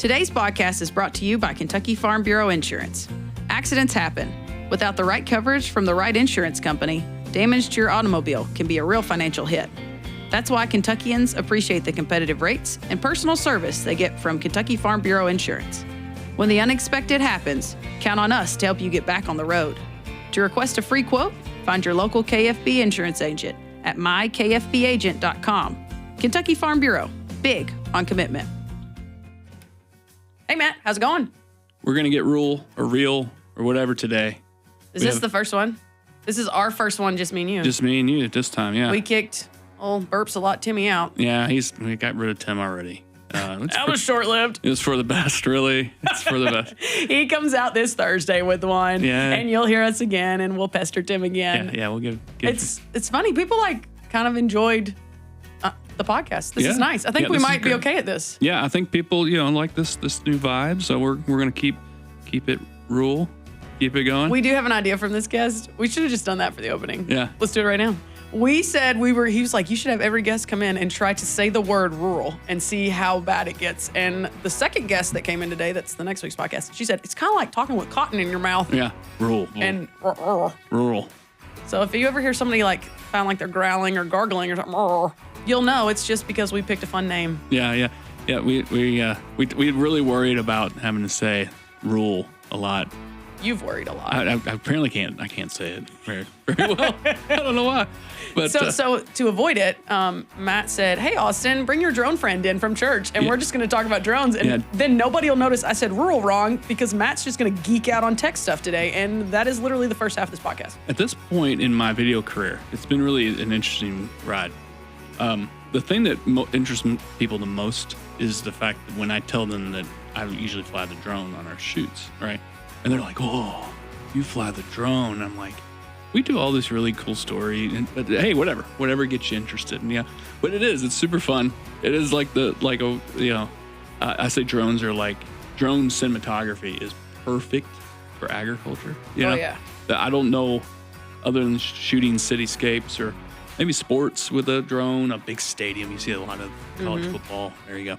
Today's podcast is brought to you by Kentucky Farm Bureau Insurance. Accidents happen. Without the right coverage from the right insurance company, damage to your automobile can be a real financial hit. That's why Kentuckians appreciate the competitive rates and personal service they get from Kentucky Farm Bureau Insurance. When the unexpected happens, count on us to help you get back on the road. To request a free quote, find your local KFB insurance agent at mykfbagent.com. Kentucky Farm Bureau, big on commitment. Hey, Matt, how's it going? We're going to get real or whatever today. Is this the first one? This is our first one, just me and you. Just me and you this time, yeah. We kicked old Burps a lot Timmy out. Yeah, we got rid of Tim already. That was short-lived. It was for the best, really. It's for the best. He comes out this Thursday with one, and you'll hear us again, and we'll pester Tim again. Yeah, we'll give It's funny. People kind of enjoyed the podcast. This is nice. I think we might be okay at this. Yeah, I think people like this new vibe. So we're gonna keep it rural, keep it going. We do have an idea from this guest. We should have just done that for the opening. Yeah, let's do it right now. We said he was like, you should have every guest come in and try to say the word rural and see how bad it gets. And the second guest that came in today, that's the next week's podcast, she said, it's kind of like talking with cotton in your mouth. Yeah, rural. And rural. So if you ever hear somebody sound like they're growling or gargling or something, you'll know it's just because we picked a fun name. Yeah. We really worried about having to say rural a lot. You've worried a lot. I apparently can't say it very well. I don't know why. But so to avoid it, Matt said, "Hey Austin, bring your drone friend in from church, and we're just going to talk about drones." And then nobody will notice I said rural wrong because Matt's just going to geek out on tech stuff today, and that is literally the first half of this podcast. At this point in my video career, it's been really an interesting ride. The thing that interests people the most is the fact that when I tell them that I usually fly the drone on our shoots, right? And they're like, "Oh, you fly the drone." And I'm like, we do all this really cool story, but hey, whatever gets you interested. And but it's super fun. It is I say drone cinematography is perfect for agriculture. Yeah. I don't know, other than shooting cityscapes or maybe sports with a drone, a big stadium. You see a lot of college football. There you go.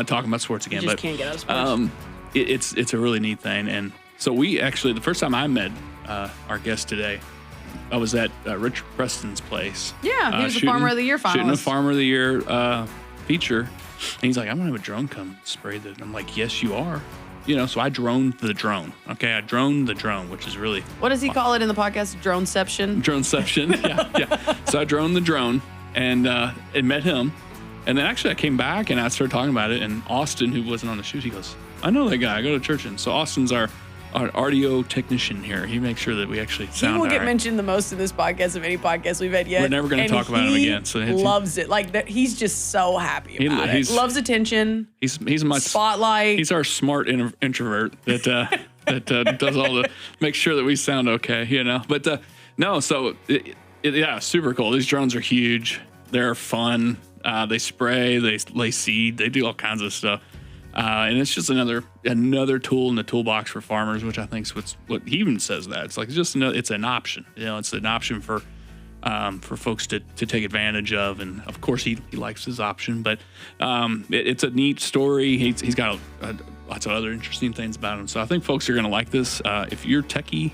Talking about sports again, can't get out of sports. It's a really neat thing. And so we actually, the first time I met our guest today, I was at Richard Preston's place. Yeah, he was the Farmer of the Year finalist. Shooting a Farmer of the Year feature. And he's like, "I'm going to have a drone come spray that." And I'm like, "Yes, you are." So I droned the drone. Okay, I droned the drone, which is really... What does he call it in the podcast? Droneception? Droneception, yeah. So I droned the drone and met him. And then actually I came back and I started talking about it. And Austin, who wasn't on the shoot, he goes, "I know that guy. I go to church." And so Austin's our audio technician here. He makes sure that we actually sound He will get mentioned the most in this podcast of any podcast we've had yet. We're never going to talk about him again. So he loves it. He's just so happy about it. Loves attention. He's my spotlight. He's our smart introvert that does all the make sure that we sound okay. But no, so super cool. These drones are huge. They're fun. They spray. They lay seed. They do all kinds of stuff. And it's just another tool in the toolbox for farmers, which I think is what he even says that it's it's an option. It's an option for folks to take advantage of. And of course he likes his option, but it's a neat story. He's got lots of other interesting things about him. So I think folks are going to like this. If you're techie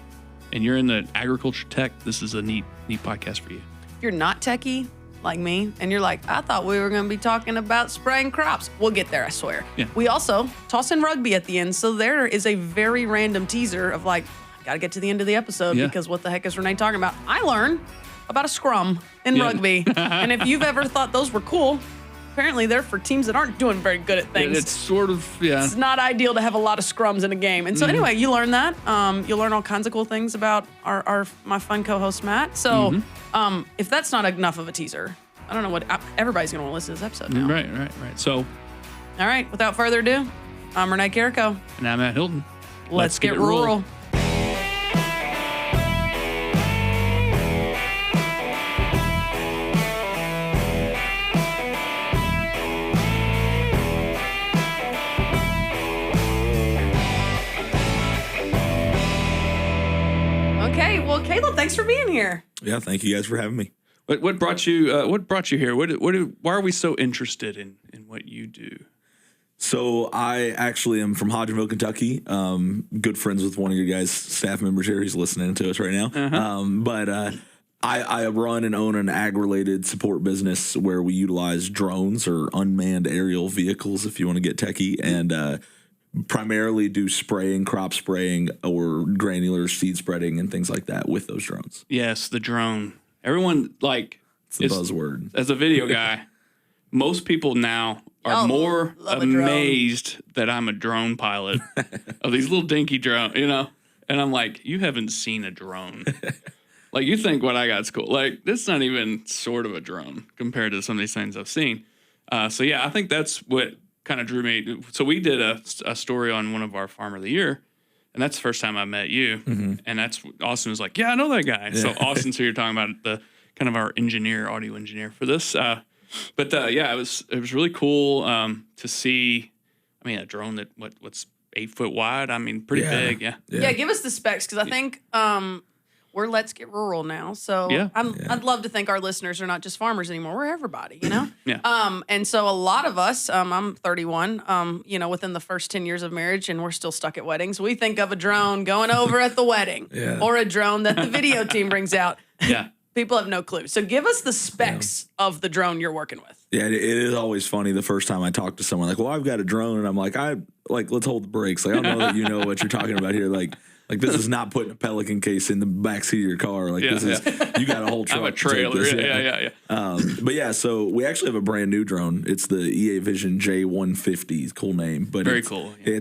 and you're in the agriculture tech, this is a neat podcast for you. If you're not techie like me, and you're like, I thought we were going to be talking about spraying crops. We'll get there, I swear. Yeah. We also toss in rugby at the end, so there is a very random teaser of got to get to the end of the episode because what the heck is Renee talking about? I learned about a scrum in rugby, and if you've ever thought those were cool, apparently they're for teams that aren't doing very good at things. It's sort of, It's not ideal to have a lot of scrums in a game. And so anyway, you learn that. You'll learn all kinds of cool things about my fun co-host, Matt. So if that's not enough of a teaser, I don't know what everybody's going to want to listen to this episode now. Right. So, all right, without further ado, I'm Renee Carrico. And I'm Matt Hilton. Let's get rural. Okay, well, Caleb, thanks for being here. Yeah, thank you guys for having me. What brought you here? Why are we so interested in what you do? So I actually am from Hodgenville, Kentucky. Good friends with one of your guys' staff members here. He's listening to us right now. I run and own an ag-related support business where we utilize drones or unmanned aerial vehicles, if you want to get techie, and primarily do spraying, crop spraying, or granular seed spreading and things like that with those drones. Yes, the drone. Everyone, like, it's the buzzword. As a video guy, most people now are more amazed that I'm a drone pilot of these little dinky drones, you know? And I'm like, you haven't seen a drone. Like, you think what I got's cool. Like, this is not even sort of a drone compared to some of these things I've seen. So, yeah, I think that's what kind of drew me. So we did a story on one of our Farmer of the Year, and that's the first time I met you. Mm-hmm. And that's Austin was like, yeah, I know that guy. Yeah. So Austin, so you're talking about the kind of our audio engineer for this. But yeah, it was really cool to see. I mean, a drone that what's 8 foot wide. I mean, pretty big. Yeah. Give us the specs, because I think we're Let's Get Rural now. So I'd love to think our listeners are not just farmers anymore. We're everybody, you know? And so a lot of us, I'm 31, within the first 10 years of marriage, and we're still stuck at weddings. We think of a drone going over at the wedding or a drone that the video team brings out. Yeah. People have no clue. So give us the specs of the drone you're working with. Yeah, it is always funny the first time I talk to someone like, well, I've got a drone, and I'm like, let's hold the brakes. Like, I don't know that you know what you're talking about here. Like this is not putting a Pelican case in the backseat of your car. Like this is, you got a whole truck. I have a trailer. But yeah, so we actually have a brand new drone. It's the EA Vision J150. Cool name, but very cool. Yeah.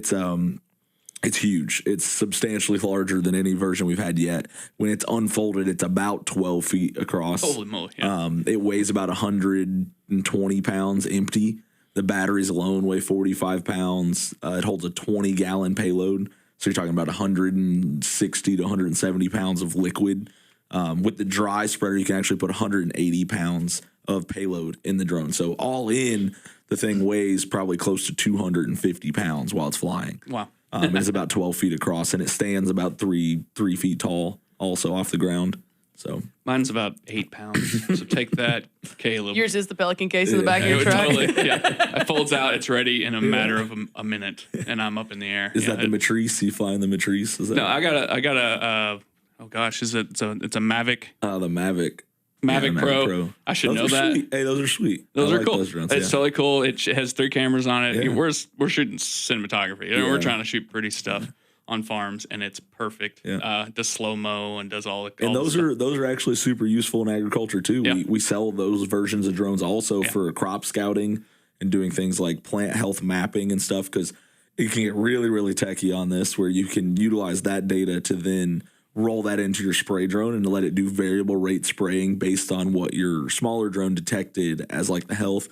It's huge. It's substantially larger than any version we've had yet. When it's unfolded, it's about 12 feet across. Holy moly! Yeah. It weighs about 120 pounds empty. The batteries alone weigh 45 pounds. It holds a 20-gallon payload. So you're talking about 160 to 170 pounds of liquid. With the dry spreader, you can actually put 180 pounds of payload in the drone. So all in, the thing weighs probably close to 250 pounds while it's flying. Wow. It's about 12 feet across, and it stands about 3 feet tall, also off the ground. So mine's about 8 pounds. So take that, Caleb. Yours is the Pelican case in the back of your truck. Totally, yeah. It folds out. It's ready in a matter of a minute, and I'm up in the air. Is that the Matrice? You fly in the Matrice? No, I got a. Oh gosh, it's a Mavic. The Mavic. Mavic Pro. I should know that. Sweet. Hey, those are sweet. Those are cool. Those drones, it's totally cool. It has 3 cameras on it. Yeah. We're shooting cinematography. Yeah. We're trying to shoot pretty stuff on farms, and it's perfect. Yeah. Does slow-mo and does all the. And those are actually super useful in agriculture too. Yeah. We sell those versions of drones also for crop scouting and doing things like plant health mapping and stuff, because it can get really, really techy on this, where you can utilize that data to then roll that into your spray drone and let it do variable rate spraying based on what your smaller drone detected as like the health.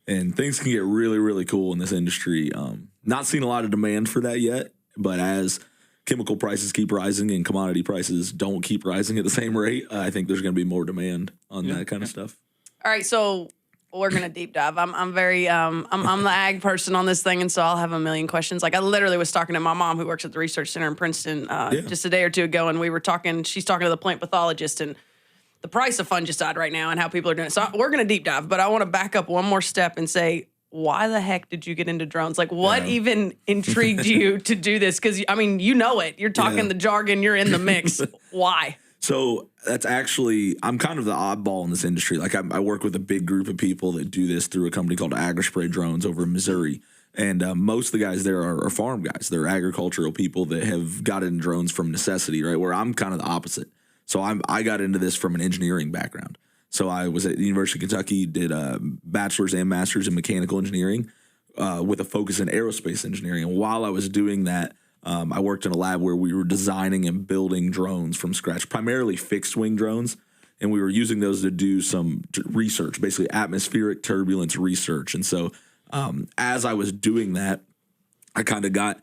And things can get really, really cool in this industry. Not seeing a lot of demand for that yet, but as chemical prices keep rising and commodity prices don't keep rising at the same rate, I think there's going to be more demand on that kind of stuff. All right, so we're gonna deep dive. I'm very I'm the ag person on this thing, and so I'll have a million questions. Like, I literally was talking to my mom, who works at the research center in Princeton, just a day or two ago, and we were talking. She's talking to the plant pathologist and the price of fungicide right now and how people are doing it. So we're gonna deep dive, but I want to back up one more step and say, why the heck did you get into drones? Like, what even intrigued you to do this? Because I mean, you know it. You're talking the jargon. You're in the mix. Why? So that's actually, I'm kind of the oddball in this industry. Like, I work with a big group of people that do this through a company called AgriSpray Drones over in Missouri. And most of the guys there are farm guys. They're agricultural people that have gotten drones from necessity, right? Where I'm kind of the opposite. So I got into this from an engineering background. So I was at the University of Kentucky, did a bachelor's and master's in mechanical engineering with a focus in aerospace engineering. And while I was doing that, I worked in a lab where we were designing and building drones from scratch, primarily fixed-wing drones, and we were using those to do some research, basically atmospheric turbulence research. And so as I was doing that, I kind of got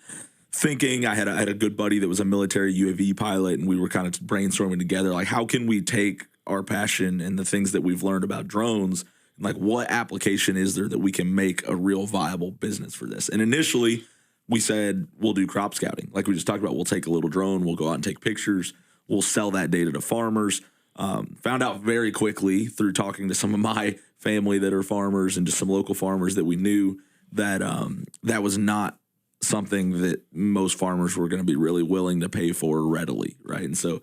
thinking. I had a good buddy that was a military UAV pilot, and we were kind of brainstorming together, like, how can we take our passion and the things that we've learned about drones, and like, what application is there that we can make a real viable business for this? And initially, we said, we'll do crop scouting. Like we just talked about, we'll take a little drone, we'll go out and take pictures, we'll sell that data to farmers. Found out very quickly through talking to some of my family that are farmers and just some local farmers that we knew that that was not something that most farmers were going to be really willing to pay for readily, right? And so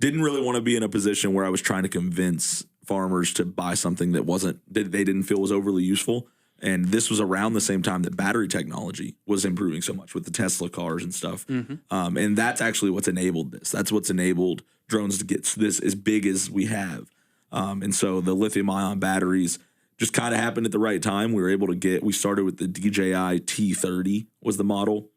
didn't really want to be in a position where I was trying to convince farmers to buy something that they didn't feel was overly useful. And this was around the same time that battery technology was improving so much with the Tesla cars and stuff. And that's actually what's enabled this. That's what's enabled drones to get this as big as we have. And so the lithium ion batteries just kind of happened at the right time. We started with the DJI T30 was the model,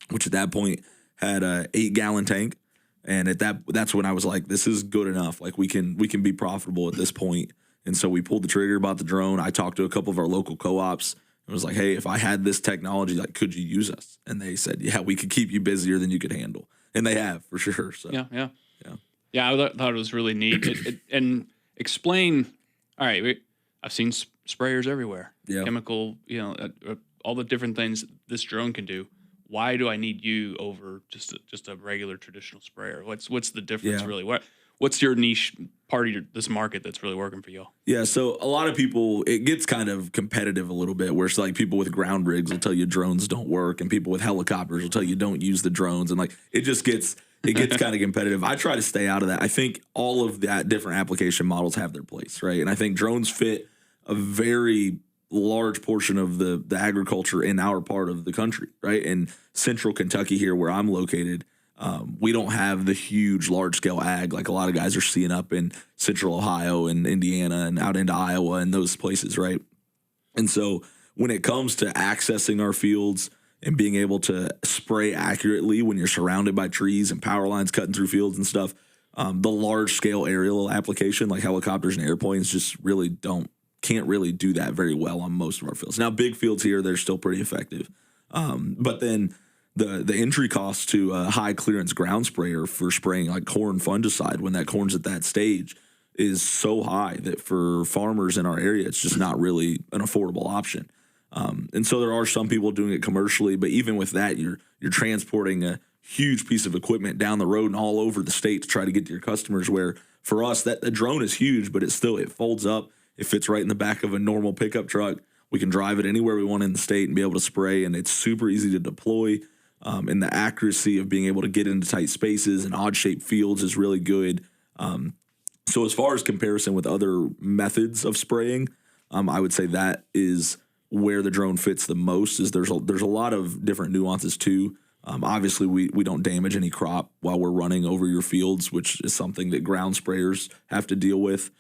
which at that point had a 8-gallon tank. And that's when I was like, this is good enough. Like we can be profitable at this point. And so we pulled the trigger, bought the drone. I talked to a couple of our local co-ops and was like, hey, if I had this technology, like, could you use us? And they said, yeah, we could keep you busier than you could handle. And they have, for sure. So Yeah, I thought it was really neat. And explain, all right, I've seen sprayers everywhere. Yeah. Chemical, all the different things this drone can do. Why do I need you over just a regular traditional sprayer? What's the difference really? What's your niche part of this market that's really working for y'all? Yeah, so a lot of people, it gets kind of competitive a little bit, where it's like people with ground rigs will tell you drones don't work, and people with helicopters will tell you don't use the drones, and like it gets kind of competitive. I try to stay out of that. I think all of that different application models have their place, right? And I think drones fit a very large portion of the agriculture in our part of the country, right? In central Kentucky here, where I'm located, we don't have the huge large scale ag like a lot of guys are seeing up in central Ohio and Indiana and out into Iowa and those places, right? And so when it comes to accessing our fields and being able to spray accurately when you're surrounded by trees and power lines cutting through fields and stuff, the large scale aerial application like helicopters and airplanes just really can't really do that very well on most of our fields. Now, big fields here, they're still pretty effective. But then the entry cost to a high clearance ground sprayer for spraying like corn fungicide when that corn's at that stage is so high that for farmers in our area, it's just not really an affordable option. And so there are some people doing it commercially, but even with that, you're transporting a huge piece of equipment down the road and all over the state to try to get to your customers, where for us, that the drone is huge, but it folds up. It fits right in the back of a normal pickup truck. We can drive it anywhere we want in the state and be able to spray, and it's super easy to deploy. And the accuracy of being able to get into tight spaces and odd-shaped fields is really good. So as far as comparison with other methods of spraying, I would say that is where the drone fits the most. Is there's a lot of different nuances too. Obviously, we don't damage any crop while we're running over your fields, which is something that ground sprayers have to deal with.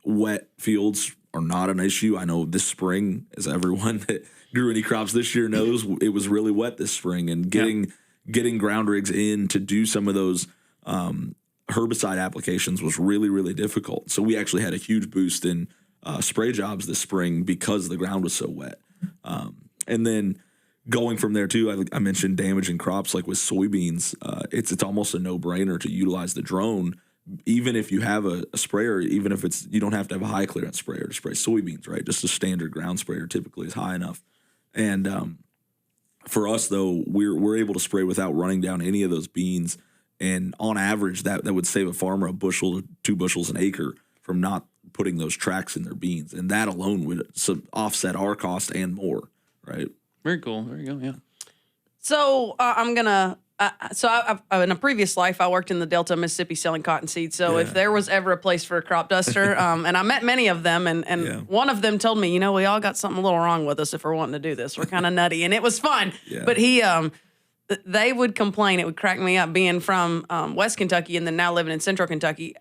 Wet fields are not an issue. I know this spring, as everyone that grew any crops this year knows, it was really wet this spring, and getting ground rigs in to do some of those herbicide applications was really, really difficult. So we actually had a huge boost in spray jobs this spring because the ground was so wet. And then going from there too, I mentioned damaging crops like with soybeans. It's almost a no-brainer to utilize the drone. Even if you have a sprayer, even if you don't have to have a high clearance sprayer to spray soybeans, right? Just a standard ground sprayer typically is high enough. And for us though, we're able to spray without running down any of those beans. And on average, that would save a farmer a bushel to 2 bushels an acre from not putting those tracks in their beans. And that alone would offset our cost and more, right? Very cool. There you go. Yeah. So I'm gonna. So in a previous life, I worked in the Delta, Mississippi, selling cotton seeds. So if there was ever a place for a crop duster, and I met many of them, and one of them told me, we all got something a little wrong with us if we're wanting to do this. We're kind of nutty, and it was fun. Yeah. But they would complain. It would crack me up being from West Kentucky and then now living in Central Kentucky.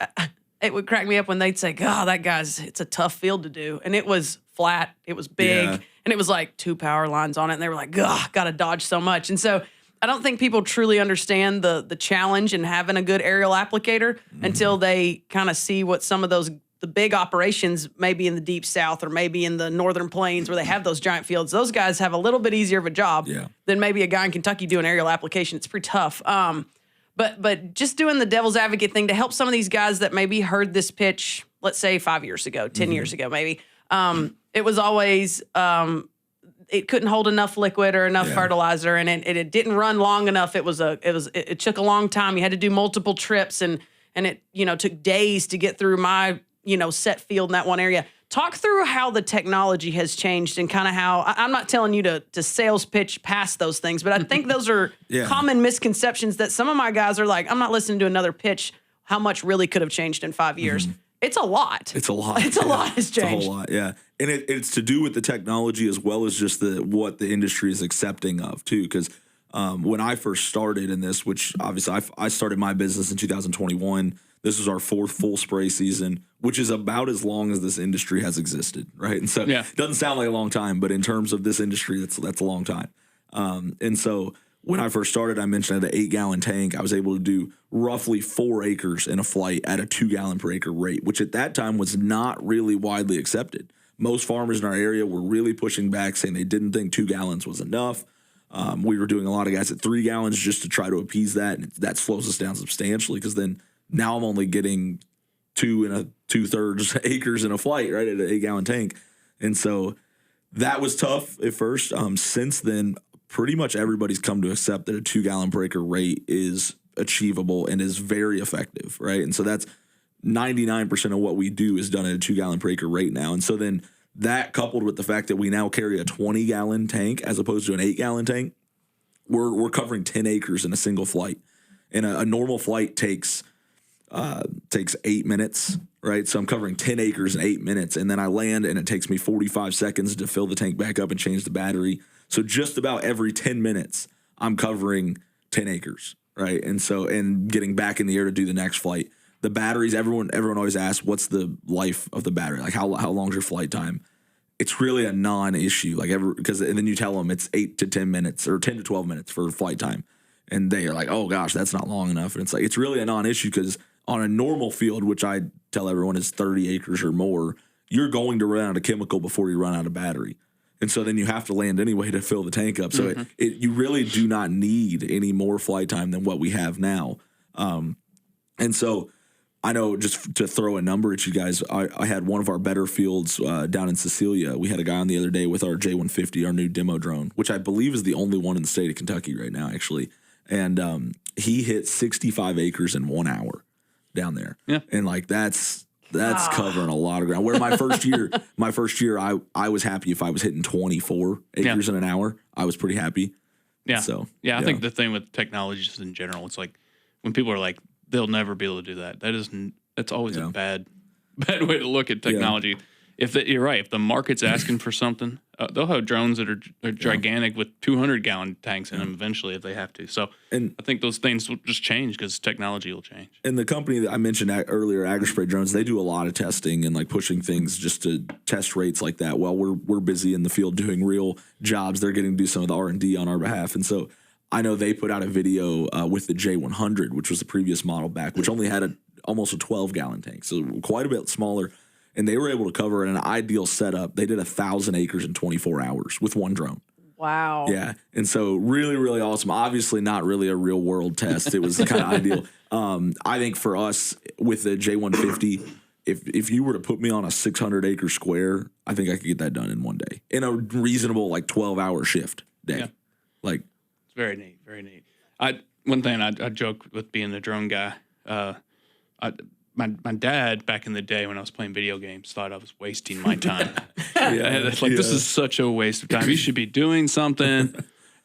It would crack me up when they'd say, "God, it's a tough field to do," and it was flat, it was big, and it was like 2 power lines on it, and they were like, "God, got to dodge so much," and so. I don't think people truly understand the challenge in having a good aerial applicator until they kind of see what some of the big operations, maybe in the deep south or maybe in the northern plains where they have those giant fields. Those guys have a little bit easier of a job than maybe a guy in Kentucky doing aerial application. It's pretty tough. But just doing the devil's advocate thing to help some of these guys that maybe heard this pitch, let's say 5 years ago, 10 years ago, maybe, it was always, it couldn't hold enough liquid or enough fertilizer, and it didn't run long enough. It took a long time. You had to do multiple trips, and it took days to get through my set field in that one area. Talk through how the technology has changed and kind of how I'm not telling you to sales pitch past those things, but I think those are common misconceptions that some of my guys are like, I'm not listening to another pitch. How much really could have changed in 5 years? It's a lot. It's a lot. It's a lot has changed. It's a whole lot, yeah. And it's to do with the technology as well as just what the industry is accepting of too. Because when I first started in this, which obviously I started my business in 2021. This was our 4th full spray season, which is about as long as this industry has existed, right? And so it doesn't sound like a long time, but in terms of this industry, that's a long time. And so when I first started, I mentioned I had an 8-gallon tank. I was able to do roughly 4 acres in a flight at a 2-gallon per acre rate, which at that time was not really widely accepted. Most farmers in our area were really pushing back, saying they didn't think 2 gallons was enough. We were doing a lot of guys at 3 gallons just to try to appease that, and that slows us down substantially because then now I'm only getting 2 2/3 acres in a flight, right, at an 8-gallon tank. And so that was tough at first. Since then, pretty much everybody's come to accept that a 2-gallon per acre rate is achievable and is very effective, right? And so that's 99% of what we do is done at a 2-gallon per acre rate now. And so then that coupled with the fact that we now carry a 20-gallon tank as opposed to an 8-gallon tank, we're covering 10 acres in a single flight. And a normal flight takes 8 minutes, right? So I'm covering 10 acres in 8 minutes, and then I land and it takes me 45 seconds to fill the tank back up and change the battery. So just about every 10 minutes, I'm covering 10 acres, right? And so, and getting back in the air to do the next flight. The batteries, everyone always asks, what's the life of the battery? Like how long's your flight time? It's really a non-issue, because and then you tell them it's 8 to 10 minutes or 10 to 12 minutes for flight time. And they are like, oh gosh, that's not long enough. And it's like, it's really a non-issue because on a normal field, which I tell everyone is 30 acres or more, you're going to run out of chemical before you run out of battery. And so then you have to land anyway to fill the tank up. So you really do not need any more flight time than what we have now. And so I know, just to throw a number at you guys, I had one of our better fields down in Cecilia. We had a guy on the other day with our J150, our new demo drone, which I believe is the only one in the state of Kentucky right now, actually. And he hit 65 acres in 1 hour down there. Yeah. And like that's covering a lot of ground. Where my first year, I was happy if I was hitting 24 acres in an hour. I was pretty happy. Yeah. So I think the thing with technology just in general, it's like when people are like, they'll never be able to do that. That's always a bad way to look at technology. Yeah. You're right. If the market's asking for something, they'll have drones that are gigantic with 200-gallon tanks in them eventually if they have to. So I think those things will just change because technology will change. And the company that I mentioned earlier, AgroSpray Drones, they do a lot of testing and like pushing things just to test rates like that. While we're busy in the field doing real jobs, they're getting to do some of the R&D on our behalf. And so I know they put out a video with the J100, which was the previous model back, which only had almost a 12-gallon tank, so quite a bit smaller. And they were able to cover in an ideal setup. They did 1,000 acres in 24 hours with one drone. Wow. Yeah. And so really, really awesome. Obviously not really a real world test. It was kind of ideal. I think for us with the J150, if you were to put me on a 600-acre square, I think I could get that done in one day in a reasonable 12-hour shift day. Yeah. Like, it's very neat. Very neat. One thing I joke with being the drone guy, My dad, back in the day when I was playing video games, thought I was wasting my time. This is such a waste of time. You should be doing something.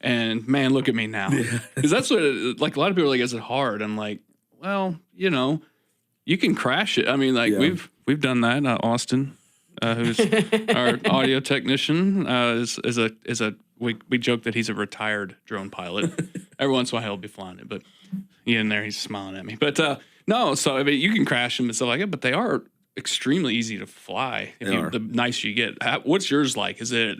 And, man, look at me now. Because that's what, a lot of people are like, is it hard? I'm like, well, you can crash it. I mean, we've done that. Austin, who's our audio technician, we joke that he's a retired drone pilot. Every once in a while he'll be flying it, but in there he's smiling at me. But no, so I mean, you can crash them and stuff like that, but they are extremely easy to fly. The nicer you get. What's yours like? Is it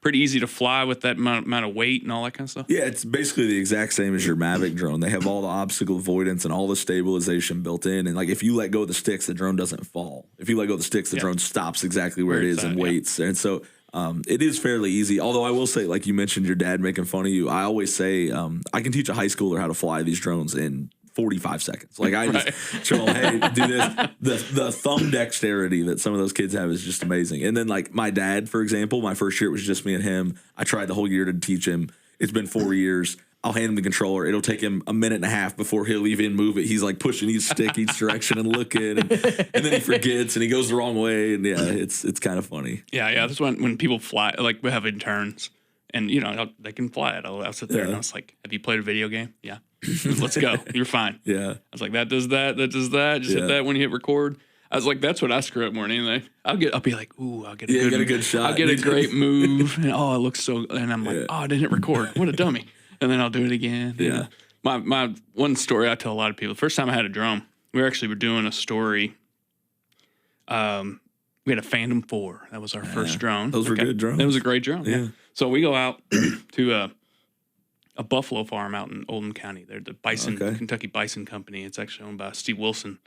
pretty easy to fly with that amount of weight and all that kind of stuff? Yeah, it's basically the exact same as your Mavic drone. They have all the obstacle avoidance and all the stabilization built in. And if you let go of the sticks, the drone doesn't fall. If you let go of the sticks, the drone stops exactly where it is and waits. And so it is fairly easy. Although I will say, like you mentioned, your dad making fun of you. I always say I can teach a high schooler how to fly these drones in 45 seconds. I just show them, hey, do this. The thumb dexterity that some of those kids have is just amazing. And then my dad, for example, my first year, it was just me and him. I tried the whole year to teach him. It's been 4 years. I'll hand him the controller. It'll take him a minute and a half before he'll even move it. He's like pushing each stick each direction and looking, and then he forgets and he goes the wrong way. And yeah, it's kind of funny. Yeah. That's when people fly, like we have interns, and they can fly it. I'll sit there and I was like, "Have you played a video game?" Yeah. Let's go. You're fine. Yeah. I was like, that does that. Just hit that when you hit record. I was like, that's what I screw up more than anything. I'll be like, ooh, I'll get a good shot. I'll get a great move. And it looks so, and I'm like, I didn't hit record. What a dummy. And then I'll do it again. Yeah. My one story I tell a lot of people, the first time I had a drone, we were doing a story. We had a Phantom 4. That was our first drone. Those were good drones. It was a great drone. Yeah. So we go out to a buffalo farm out in Oldham County. They're the Kentucky Bison Company. It's actually owned by Steve Wilson,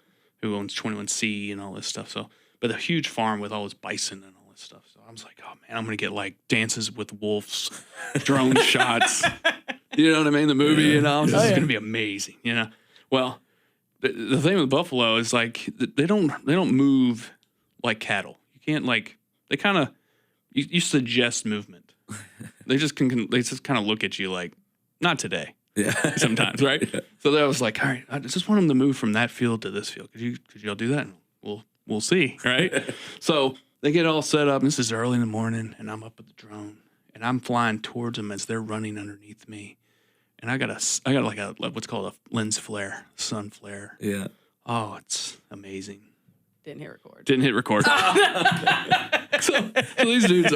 who owns 21C and all this stuff. So, but a huge farm with all this bison and all this stuff. So I was like, oh man, I'm gonna get like Dances with Wolves, drone shots. You know what I mean? The movie, this is gonna be amazing. Well, the thing with buffalo is like they don't move like cattle. You can't they kind of you suggest movement. They just kind of look at you like, not today. Yeah. Sometimes, right? Yeah. So I was like, all right, I just want them to move from that field to this field. Could y'all do that? We'll see, right? So they get all set up. And this is early in the morning, and I'm up with the drone, and I'm flying towards them as they're running underneath me. And I got like a what's called a lens flare, sun flare. Yeah. Oh, it's amazing. Didn't hit record. So these dudes,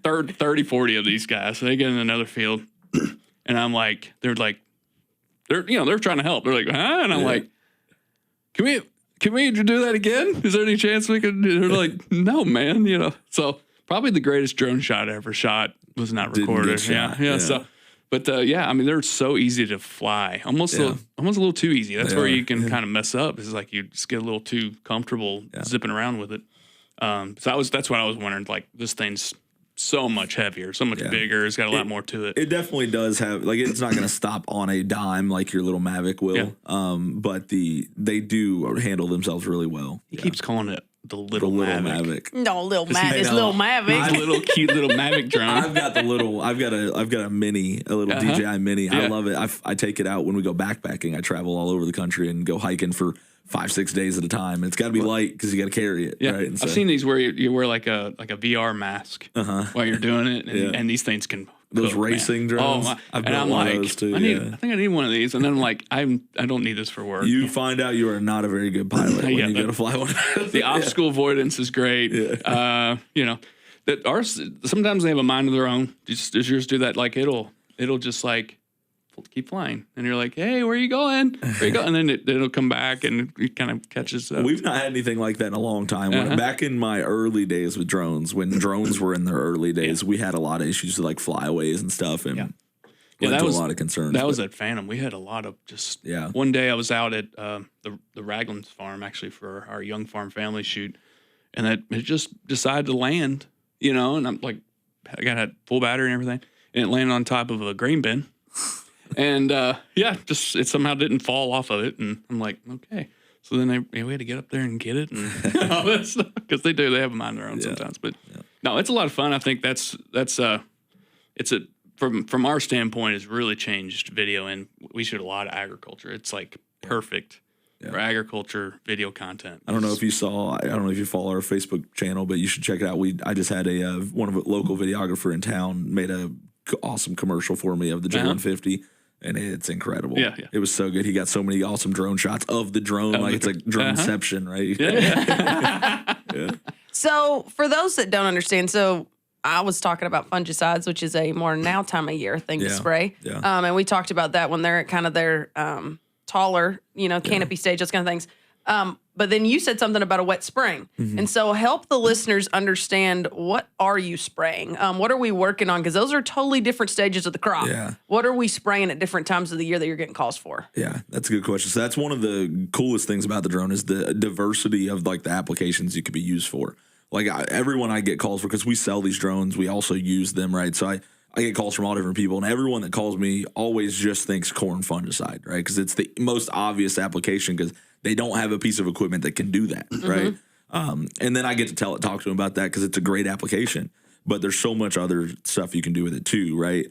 30, 40 of these guys, so they get in another field. And I'm like, they're trying to help. They're like, huh? And I'm like, can we do that again? Is there any chance we could? They're like, no, man. So probably the greatest drone shot I ever shot was not recorded. Yeah. So, but they're so easy to fly, almost a little too easy. That's where you can kind of mess up. Is like you just get a little too comfortable zipping around with it. So that's what I was wondering. Like this thing's so much heavier, so much bigger. It's got a lot more to it. It definitely does have, it's not going to stop on a dime like your little Mavic will. Yeah. But they do handle themselves really well. He keeps calling it the little Mavic. No, little Mavic. It's little Mavic. Little cute little Mavic drone. I've got a mini, a little DJI mini. I love it. I take it out when we go backpacking. I travel all over the country and go hiking for 5-6 days at a time. It's got to be light because you got to carry it. Yeah, right? I've seen these where you wear like a VR mask while you're doing it, and these things can those racing drones. Oh, I've got one of those too. I think I need one of these, and then I'm like, I don't need this for work. You find out you are not as very good pilot when you go to fly one. The obstacle avoidance is great. Yeah. That ours sometimes they have a mind of their own. Just yours do that. Like it'll just like keep flying, and you're like, hey, where are you going? And then it'll come back and it kind of catches up. We've not had anything like that in a long time. Back in my early days with drones, when drones were in their early days, we had a lot of issues with like flyaways and stuff, and that was a lot of concerns. That was at Phantom. We had a lot of just one day I was out at the Raglan's farm actually for our young farm family shoot, and it just decided to land, and I'm like, I got a full battery and everything, and it landed on top of a grain bin. And just it somehow didn't fall off of it, and I'm like, okay. So then we had to get up there and get it, and all that stuff because they have a mind of their own sometimes. But no, it's a lot of fun. I think that's from our standpoint, has really changed video, and we shoot a lot of agriculture. It's like perfect for agriculture video content. I don't know if you follow our Facebook channel, but you should check it out. I just had one of a local videographer in town made a awesome commercial for me of the J150. And it's incredible. Yeah. It was so good. He got so many awesome drone shots of the drone. It's like droneception, right? Yeah. So for those that don't understand, I was talking about fungicides, which is a more now time of year thing to spray. Yeah. And we talked about that when they're at kind of their taller, canopy stage, those kind of things. But then you said something about a wet spring. Mm-hmm. And so help the listeners understand, what are you spraying? What are we working on? Because those are totally different stages of the crop. Yeah. What are we spraying at different times of the year that you're getting calls for? Yeah, that's a good question. So that's one of the coolest things about the drone is the diversity of like the applications it could be used for. Like everyone I get calls for, because we sell these drones, we also use them, right? So I get calls from all different people, and everyone that calls me always just thinks corn fungicide, right? Because it's the most obvious application because they don't have a piece of equipment that can do that, right? And then I get to talk to them about that because it's a great application. But there's so much other stuff you can do with it too, right?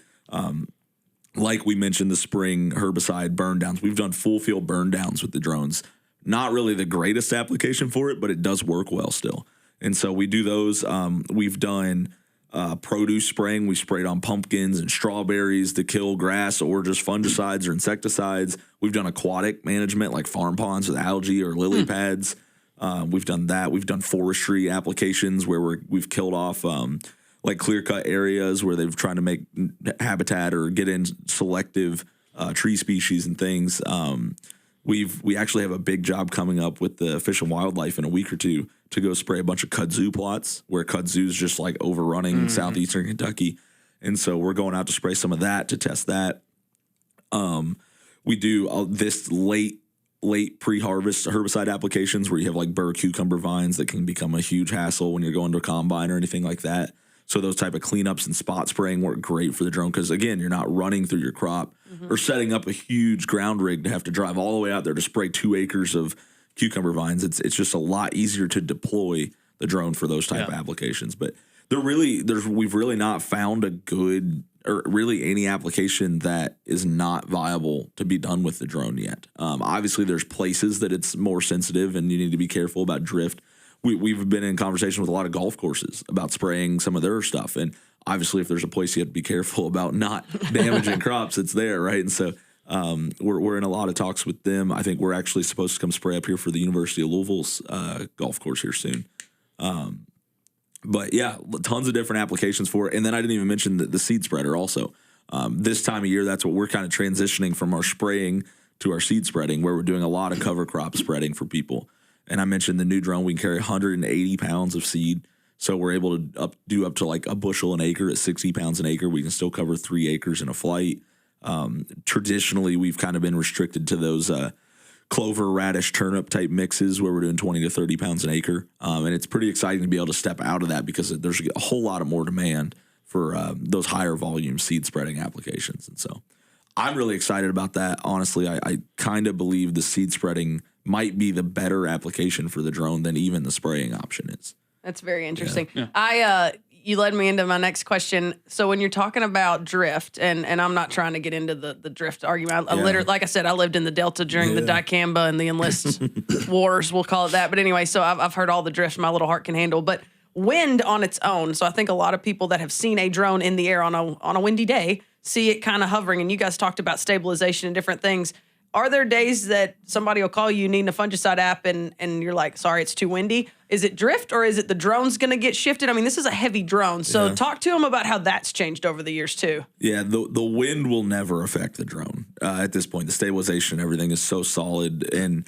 like we mentioned, the spring herbicide burn downs. We've done full field burn downs with the drones. Not really the greatest application for it, but it does work well still. And so we do those. We've done produce spraying. We sprayed on pumpkins and strawberries to kill grass or just fungicides or insecticides. We've done aquatic management like farm ponds with algae or lily pads. We've done that. We've done forestry applications where we've killed off like clear cut areas where they've trying to make habitat or get in selective tree species and things. We actually have a big job coming up with the Fish and Wildlife in a week or two to go spray a bunch of kudzu plots where kudzu is just like overrunning southeastern Kentucky. And so we're going out to spray some of that to test that. We do this late pre-harvest herbicide applications where you have like burr cucumber vines that can become a huge hassle when you're going to a combine or anything like that. So those type of cleanups and spot spraying work great for the drone because, again, you're not running through your crop or setting up a huge ground rig to have to drive all the way out there to spray 2 acres of cucumber vines. It's just a lot easier to deploy the drone for those type of applications. But we've really not found a good or really any application that is not viable to be done with the drone yet. Obviously, there's places that it's more sensitive and you need to be careful about drift. We've been in conversation with a lot of golf courses about spraying some of their stuff. And obviously, if there's a place you have to be careful about not damaging crops, it's there, right? And so we're in a lot of talks with them. I think we're actually supposed to come spray up here for the University of Louisville's golf course here soon. But yeah, tons of different applications for it. And then I didn't even mention the seed spreader also. This time of year, that's what we're kind of transitioning from our spraying to our seed spreading, where we're doing a lot of cover crop spreading for people. And I mentioned the new drone, we can carry 180 pounds of seed. So we're able to do up to like a bushel an acre at 60 pounds an acre. We can still cover 3 acres in a flight. Traditionally, we've kind of been restricted to those clover, radish, turnip type mixes where we're doing 20 to 30 pounds an acre. And it's pretty exciting to be able to step out of that because there's a whole lot of more demand for those higher volume seed spreading applications. And so I'm really excited about that. Honestly, I kind of believe the seed spreading might be the better application for the drone than even the spraying option is. That's very interesting. Yeah. You led me into my next question. So when you're talking about drift, and I'm not trying to get into the drift argument. I literally, like I said, I lived in the Delta during the dicamba and the enlist wars, we'll call it that. But anyway, so I've heard all the drift my little heart can handle. But wind on its own. So I think a lot of people that have seen a drone in the air on a windy day see it kind of hovering. And you guys talked about stabilization and different things. Are there days that somebody will call you needing a fungicide app and you're like, sorry, it's too windy? Is it drift or is it the drone's going to get shifted? I mean, this is a heavy drone. So talk to them about how that's changed over the years too. Yeah, the wind will never affect the drone at this point. The stabilization and everything is so solid. And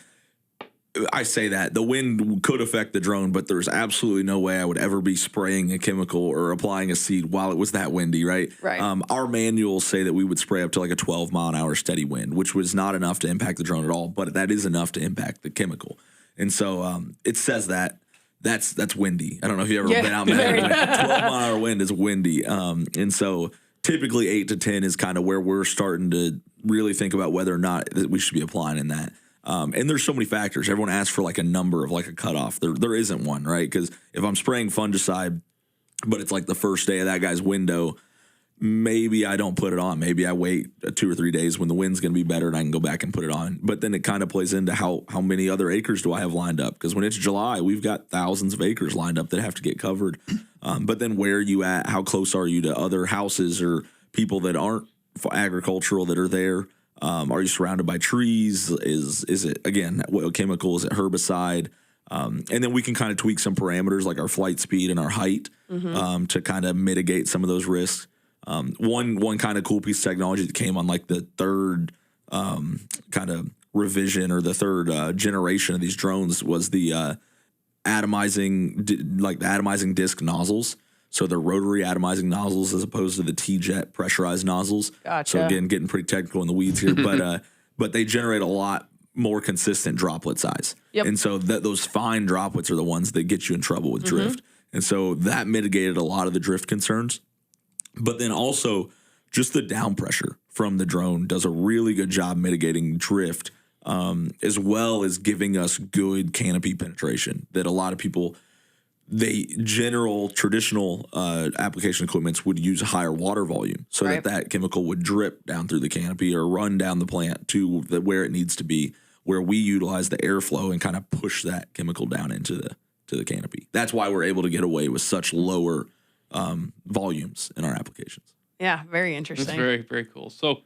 I say that the wind could affect the drone, but there's absolutely no way I would ever be spraying a chemical or applying a seed while it was that windy, right? Right. Our manuals say that we would spray up to like a 12-mile-an-hour steady wind, which was not enough to impact the drone at all, but that is enough to impact the chemical. And so it says that that's windy. I don't know if you've ever been out there. 12-mile-an-hour wind is windy. And so typically 8 to 10 is kind of where we're starting to really think about whether or not that we should be applying in that. And there's so many factors. Everyone asks for like a number of like a cutoff. There isn't one, right? Because if I'm spraying fungicide, but it's like the first day of that guy's window, maybe I don't put it on. Maybe I wait 2 or 3 days when the wind's going to be better and I can go back and put it on. But then it kind of plays into how many other acres do I have lined up? Because when it's July, we've got thousands of acres lined up that have to get covered. But then where are you at? How close are you to other houses or people that aren't agricultural that are there? Are you surrounded by trees? Is it, again, what chemical? Is it herbicide? And then we can kind of tweak some parameters like our flight speed and our height to kind of mitigate some of those risks. One kind of cool piece of technology that came on like the third kind of revision or the third generation of these drones was the atomizing disc nozzles. So they're rotary atomizing nozzles as opposed to the T-jet pressurized nozzles. Gotcha. So again, getting pretty technical in the weeds here, but they generate a lot more consistent droplet size. Yep. And so those fine droplets are the ones that get you in trouble with drift. And so that mitigated a lot of the drift concerns. But then also just the down pressure from the drone does a really good job mitigating drift, as well as giving us good canopy penetration that a lot of people general traditional application equipments would use a higher water volume so that chemical would drip down through the canopy or run down the plant to where it needs to be, where we utilize the airflow and kind of push that chemical down into the canopy. That's why we're able to get away with such lower volumes in our applications. Yeah, very interesting. That's very, very cool. So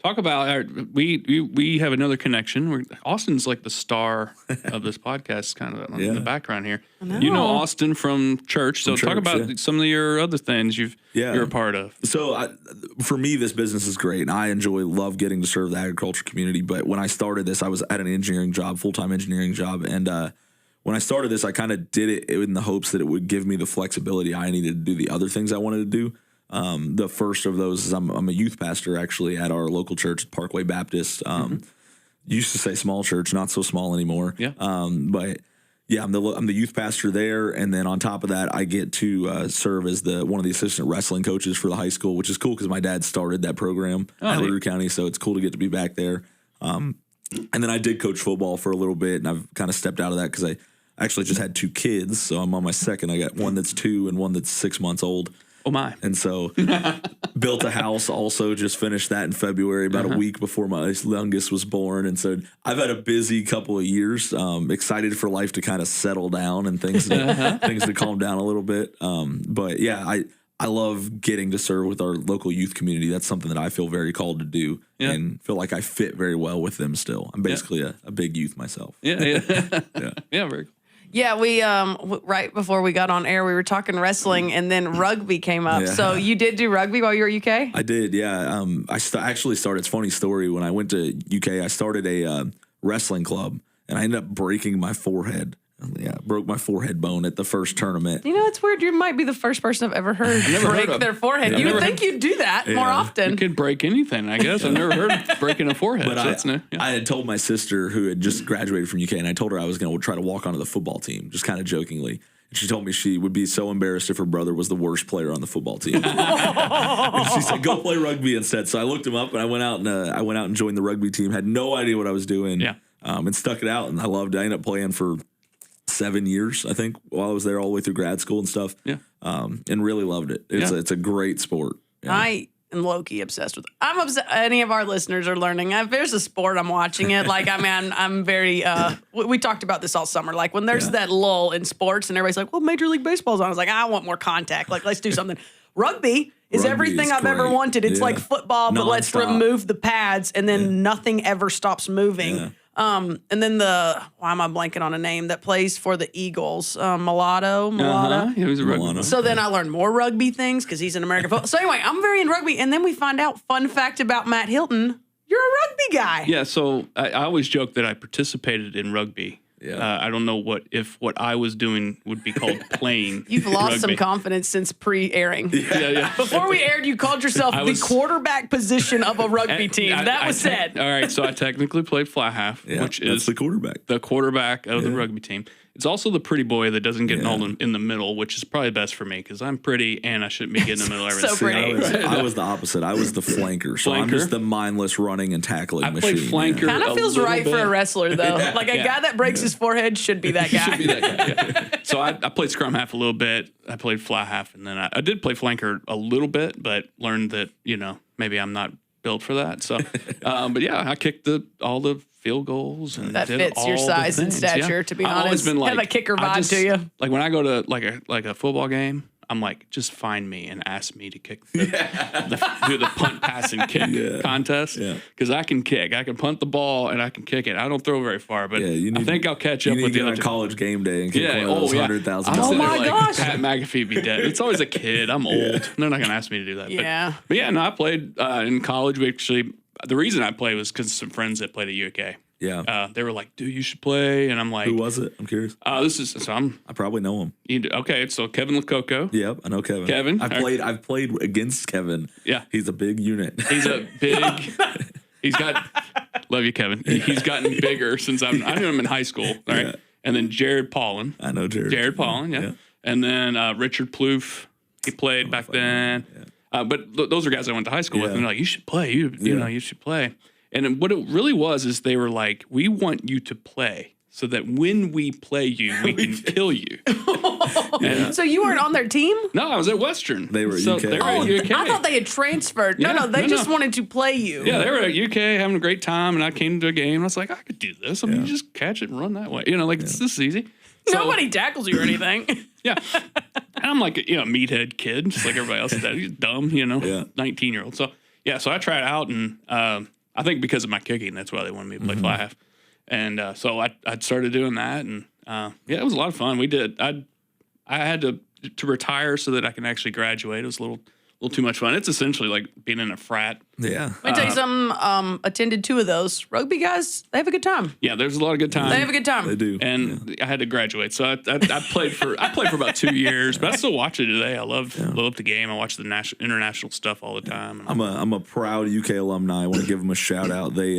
talk about we have another connection. Austin's like the star of this podcast, kind of in the background here. You know Austin from church. So talk about some of your other things you're a part of. So for me, this business is great, and I love getting to serve the agriculture community. But when I started this, I was at an engineering job, full-time engineering job, and when I started this, I kind of did it in the hopes that it would give me the flexibility I needed to do the other things I wanted to do. The first of those is I'm a youth pastor actually at our local church, Parkway Baptist. Used to say small church, not so small anymore. Yeah. But yeah, I'm the youth pastor there, and then on top of that, I get to serve as one of the assistant wrestling coaches for the high school, which is cool because my dad started that program at LaRue County, so it's cool to get to be back there. And then I did coach football for a little bit, and I've kind of stepped out of that because I actually just had 2 kids, so I'm on my second. I got one that's 2 and one that's 6 months old. Oh my! And so built a house. Also, just finished that in February, about a week before my youngest was born. And so I've had a busy couple of years. Excited for life to kind of settle down and things to calm down a little bit. But yeah, I love getting to serve with our local youth community. That's something that I feel very called to do, and feel like I fit very well with them. Still, I'm basically a big youth myself. Yeah, very cool. Yeah, we right before we got on air, we were talking wrestling, and then rugby came up. Yeah. So you did do rugby while you were at UK? I did, yeah. I actually started. It's a funny story. When I went to UK, I started a wrestling club, and I ended up breaking my forehead. Yeah, broke my forehead bone at the first tournament. You know, it's weird. You might be the first person I've ever heard break their forehead. Yeah, you would think you'd do that more often. You could break anything, I guess. I've never heard of breaking a forehead. But So that's new. Yeah. I had told my sister, who had just graduated from UK, and I told her I was going to try to walk onto the football team, just kind of jokingly. And she told me she would be so embarrassed if her brother was the worst player on the football team. And she said, "Go play rugby instead." So I looked him up, and I went out and joined the rugby team. Had no idea what I was doing. Yeah. And stuck it out, and I loved it. I ended up playing for 7 years, I think, while I was there, all the way through grad school and stuff. Yeah. And really loved it. It's a great sport. Yeah. I am low-key obsessed with it. I'm obsessed. Any of our listeners are learning. If there's a sport, I'm watching it. Like, I mean, I'm very, we talked about this all summer. Like, when there's that lull in sports and everybody's like, well, Major League Baseball's on. I was like, I want more contact. Like, let's do something. Rugby is everything I've ever wanted. It's like football, but let's remove the pads, and then nothing ever stops moving. Yeah. And then why am I blanking on a name that plays for the Eagles? Mulatto. He was a rugby. So then I learned more rugby things because he's an American football. So anyway, I'm very in rugby. And then we find out, fun fact about Matt Hilton, you're a rugby guy. Yeah, so I always joke that I participated in rugby. Yeah. I don't know what I was doing would be called playing. You've lost some confidence since pre-airing. Yeah. Before we aired, you called yourself the quarterback position of a rugby team. That was said. All right, so I technically played fly half, which is the quarterback. The quarterback of the rugby team. It's also the pretty boy that doesn't get involved in the middle, which is probably best for me because I'm pretty and I shouldn't be getting in the middle of everything. So pretty. I was the opposite. I was the flanker. So I'm just the mindless running and tackling machine. I played flanker. Kind of feels right for a wrestler, though. Like a guy that breaks his forehead should be that guy. Should be that guy. Yeah. So I played scrum half a little bit. I played fly half, and then I did play flanker a little bit, but learned that maybe I'm not built for that. So, but yeah, I kicked all the field goals, and that did fits all your size the and things. stature. To be I've honest, always been like, have a kicker vibe to you. Like when I go to like a football game, I'm like, just find me and ask me to kick do the punt, pass, and kick contest because I can kick. I can punt the ball and I can kick it. I don't throw very far, but I think I'll catch up with the other college game day and kick one of those 100,000. Oh my gosh! Pat McAfee be dead. It's always a kid. I'm old. They're not gonna ask me to do that. Yeah. But yeah, no, I played in college. We actually, the reason I played was because some friends that played at UK. Yeah. They were like, dude, you should play. And I'm like, who was it? I'm curious. I probably know him. Okay. So Kevin Lococo. Yep. I know Kevin. I've played against Kevin. Yeah. He's a big unit. He's a big, love you, Kevin. He's gotten bigger since I knew him in high school. All right. Yeah. And then Jared Paulin. I know Jared. Jared Paulin. Yeah. And then Richard Plouffe. He played back then. Yeah. But those are guys I went to high school with. And they're like, you should play. You should play. And what it really was is they were like, we want you to play so that when we play you, we can kill you. So you weren't on their team? No, I was at Western. They were at so UK. They were Oh, at UK. I thought they had transferred. Yeah, No, they no, just no. wanted to play you. Yeah, they were at UK having a great time, and I came to a game. And I was like, I could do this. I mean, you just catch it and run that way. This is easy. So, Nobody tackles you or anything. Yeah. And I'm like, a meathead kid, just like everybody else is. He's dumb, 19-year-old. So, so I tried out, and I think because of my kicking, that's why they wanted me to play fly half. And so I started doing that, and it was a lot of fun. We did. I had to retire so that I can actually graduate. It was a little too much fun. It's essentially like being in a frat. Yeah. Let me tell you something. Attended 2 of those. Rugby guys, they have a good time. Yeah, there's a lot of good time. They have a good time. They do. And I had to graduate, so I played for about 2 years, but I still watch it today. I love the game. I watch the international stuff all the time. And I'm a proud UK alumni. I want to give them a shout out. They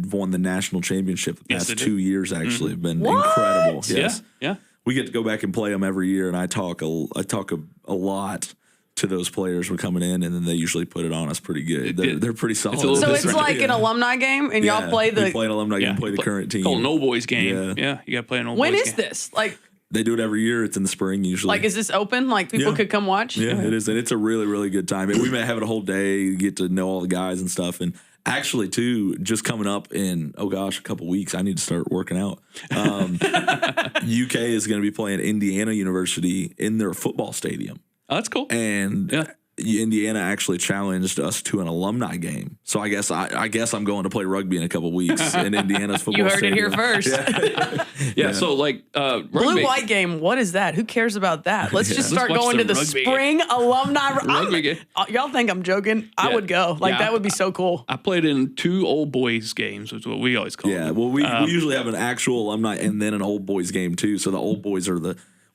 won the national championship the past 2 years. Actually, have been incredible. Yes. Yeah. We get to go back and play them every year, and I talk a lot to those players when coming in, and then they usually put it on us pretty good. They're pretty solid. So it's like an alumni game, and y'all play we play an alumni game, play the current team. Called an old boys game. Yeah, you got to play an old boys game. When is this? Like, they do it every year. It's in the spring usually. Like, is this open? Like, people could come watch? Yeah, it is. And it's a really, really good time. And we may have it a whole day, get to know all the guys and stuff. And actually, too, just coming up in, a couple weeks, I need to start working out. UK is going to be playing Indiana University in their football stadium. Oh, that's cool. And Indiana actually challenged us to an alumni game. So I guess I'm going to play rugby in a couple weeks in Indiana's football stadium. You heard it here first. Yeah, so like rugby. Blue-white game, what is that? Who cares about that? Let's just start Let's watch going to the the rugby spring alumni rugby game. Y'all think I'm joking? I would go. That would be so cool. I played in 2 old boys games, which is what we always call Yeah, them. well, we usually have an actual alumni and then an old boys game too. So the old boys are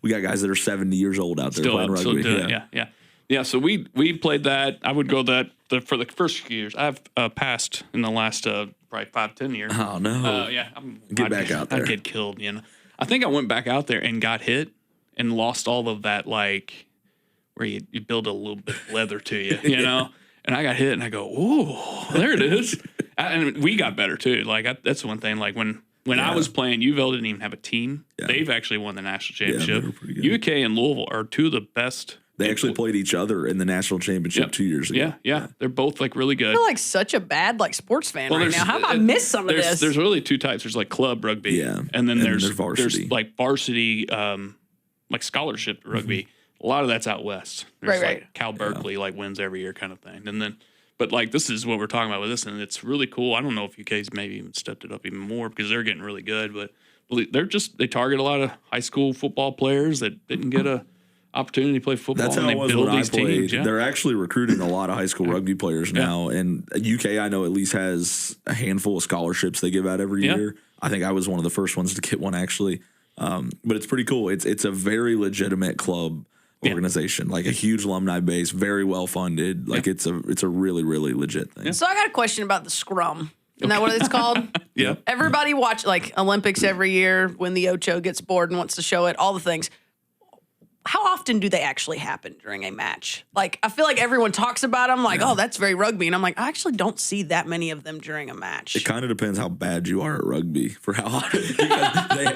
we got guys that are 70 years old out there playing rugby. Still doing it, yeah. So we played that. I would go for the first few years. I've passed in the last probably 5-10 years. Oh no! Get back out there. I'd get killed. I think I went back out there and got hit and lost all of that, like where you build a little bit of leather to you, And I got hit and I go, ooh, there it is. And we got better too. Like that's one thing. Like when I was playing, UVille didn't even have a team. Yeah. They've actually won the national championship. They were pretty good. UK and Louisville are 2 of the best. They actually played each other in the national championship 2 years ago. Yeah. They're both like really good. I feel like such a bad sports fan right now. How have I missed some of this? There's really 2 types. There's like club rugby, and then there's varsity. There's like varsity, like scholarship rugby. A lot of that's out west. There's like Cal Berkeley wins every year kind of thing, and then. But like this is what we're talking about with this, and it's really cool. I don't know if UK's maybe even stepped it up even more because they're getting really good. But they target a lot of high school football players that didn't get a opportunity to play football. That's how it was when I played. They're actually recruiting a lot of high school rugby players now, and UK I know at least has a handful of scholarships they give out every year. I think I was one of the first ones to get one actually, but it's pretty cool. It's a very legitimate club. Organization, like a huge alumni base, very well funded. Like it's a really, really legit thing. So I got a question about the scrum. Isn't that what it's called? Yeah. Everybody watch Olympics every year when the Ocho gets bored and wants to show it, all the things. How often do they actually happen during a match? Like, I feel like everyone talks about them like, oh, that's very rugby. And I'm like, I actually don't see that many of them during a match. It kind of depends how bad you are at rugby for how often.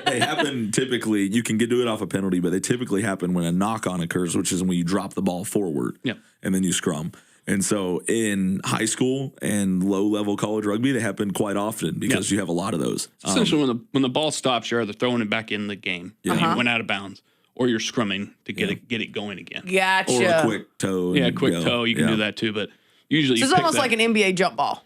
they happen typically, you can do it off a penalty, but they typically happen when a knock-on occurs, which is when you drop the ball forward and then you scrum. And so in high school and low-level college rugby, they happen quite often because you have a lot of those. Essentially, when the ball stops, you're either throwing it back in the game. And you went out of bounds. Or you're scrumming to get it going again. Gotcha. Or a quick toe. Quick toe. You can do that too, but usually it's almost like an NBA jump ball.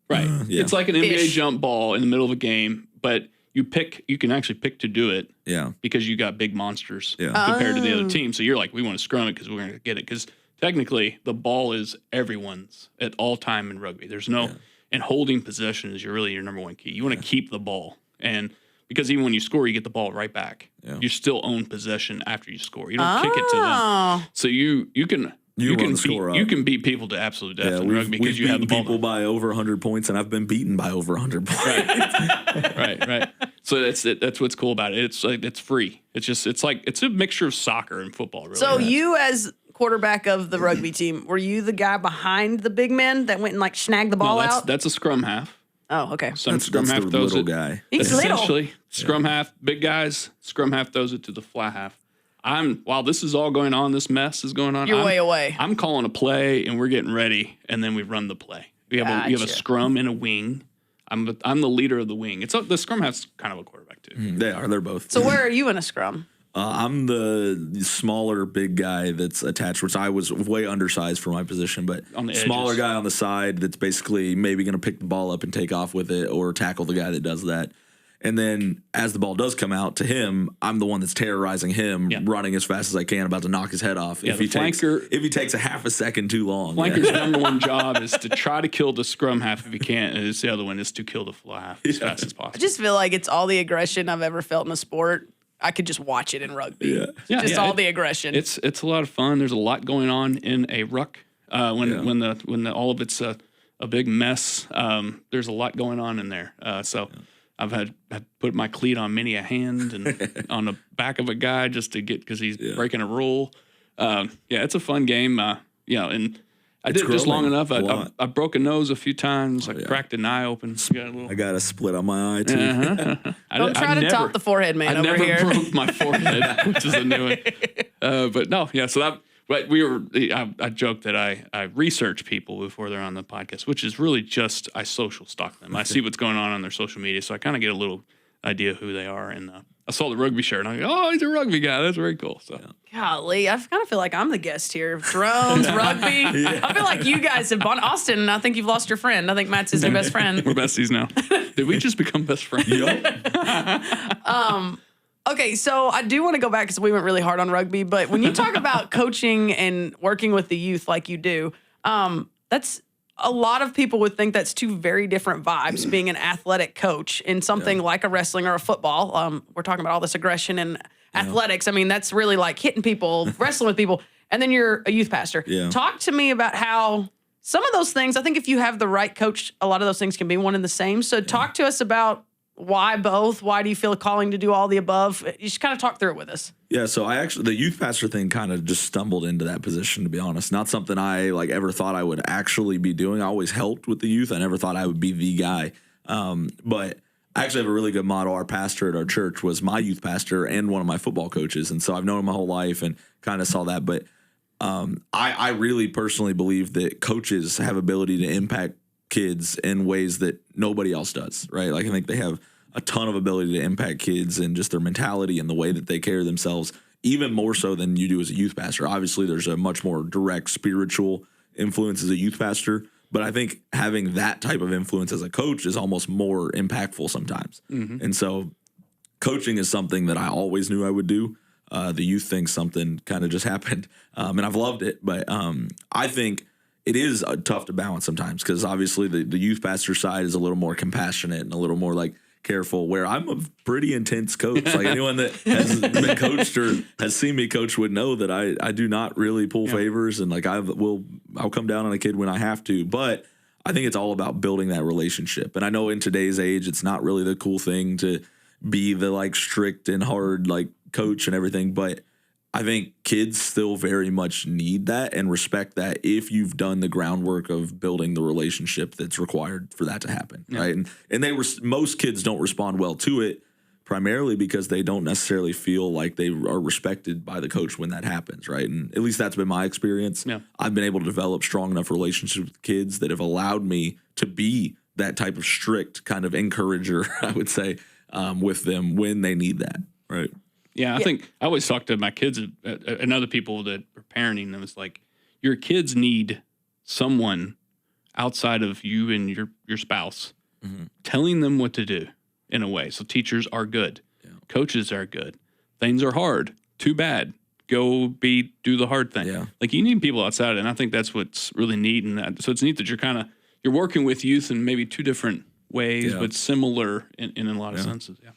Right. It's like an NBA jump ball in the middle of a game, but you can actually pick to do it. Yeah. Because you got big monsters compared to the other team. So you're like, we want to scrum it because we're going to get it. Because technically, the ball is everyone's at all time in rugby. There's no and holding possession is your number one key. You want to keep the ball and. Because even when you score, you get the ball right back. Yeah. You still own possession after you score. You don't kick it to them. So you can beat people to absolute death in rugby because you have the ball. People by over 100 points, and I've been beaten by over 100 points. Right. So that's what's cool about it. It's free. It's a mixture of soccer and football. Really. So you as quarterback of the rugby team, were you the guy behind the big men that went and snagged the ball out? That's a scrum half. Oh, okay. That's scrum half the little guy. He's essentially little. Scrum half, big guys. Scrum half throws it to the fly half. while this is all going on, this mess is going on. You're way away. I'm calling a play and we're getting ready, and then we run the play. We have a scrum and a wing. I'm the leader of the wing. The scrum has kind of a quarterback too. They are. They're both. So where are you in a scrum? I'm the smaller big guy that's attached, which I was way undersized for my position, but On the smaller edges. guy on the side that's basically maybe going to pick the ball up and take off with it or tackle the guy that does that. And then as the ball does come out to him, I'm the one that's terrorizing him, running as fast as I can, about to knock his head off. Yeah, if he takes a half a second too long. Flanker's number one job is to try to kill the scrum half if he can, and the other one is to kill the fly half as fast as possible. I just feel like it's all the aggression I've ever felt in a sport. I could just watch it in rugby. All the aggression. It's a lot of fun. There's a lot going on in a ruck. When all of it's a big mess, there's a lot going on in there. I've had put my cleat on many a hand and on the back of a guy just to get, because he's breaking a rule. It's a fun game. And I did it just long enough. I broke a nose a few times. I cracked an eye open. I got a split on my eye too. Don't try to top the forehead, man. I over never here. broke my forehead, which is a new one. But no, so that. But I joke that I research people before they're on the podcast, which is really just I social stalk them. I see what's going on their social media, so I kind of get a little idea who they are. And I saw the rugby shirt, and I go, "Oh, he's a rugby guy. That's very cool." So, golly, I kind of feel like I'm the guest here. Drones, rugby. I feel like you guys have bought Austin, and I think you've lost your friend. I think Matt's his new best friend. We're besties now. Did we just become best friends? Okay, so I do want to go back because we went really hard on rugby, but when you talk about coaching and working with the youth like you do, that's a lot of people would think that's two very different vibes, being an athletic coach in something like a wrestling or a football. We're talking about all this aggression and athletics. I mean, that's really like hitting people, wrestling with people, and then you're a youth pastor. Yeah. Talk to me about how some of those things, I think if you have the right coach, a lot of those things can be one and the same. So talk to us about why both? Why do you feel a calling to do all the above? You just kind of talk through it with us. Yeah, so the youth pastor thing kind of just stumbled into that position, to be honest. Not something I ever thought I would actually be doing. I always helped with the youth. I never thought I would be the guy. But I actually have a really good model. Our pastor at our church was my youth pastor and one of my football coaches. And so I've known him my whole life and kind of saw that. But I really personally believe that coaches have ability to impact kids in ways that nobody else does, right? Like I think they have a ton of ability to impact kids and just their mentality and the way that they carry themselves, even more so than you do as a youth pastor. Obviously, there's a much more direct spiritual influence as a youth pastor, but I think having that type of influence as a coach is almost more impactful sometimes. Mm-hmm. And so coaching is something that I always knew I would do. The youth thing, something kind of just happened, and I've loved it. But I think it is tough to balance sometimes because obviously the youth pastor side is a little more compassionate and a little more like careful, where I'm a pretty intense coach. Like anyone that has been coached or has seen me coach would know that I do not really pull favors, and like I'll come down on a kid when I have to. But I think it's all about building that relationship. And I know in today's age, it's not really the cool thing to be the like strict and hard like coach and everything, but I think kids still very much need that and respect that if you've done the groundwork of building the relationship that's required for that to happen, right? And most kids don't respond well to it, primarily because they don't necessarily feel like they are respected by the coach when that happens, right? And at least that's been my experience. Yeah. I've been able to develop strong enough relationships with kids that have allowed me to be that type of strict kind of encourager, I would say, with them when they need that, right? Yeah, I think I always talk to my kids and other people that are parenting them. It's like your kids need someone outside of you and your spouse telling them what to do in a way. So teachers are good. Yeah. Coaches are good. Things are hard. Too bad. Go do the hard thing. Yeah. Like you need people outside, and I think that's what's really neat. And so it's neat that you're working with youth in maybe two different ways, but similar in a lot of senses. Yeah.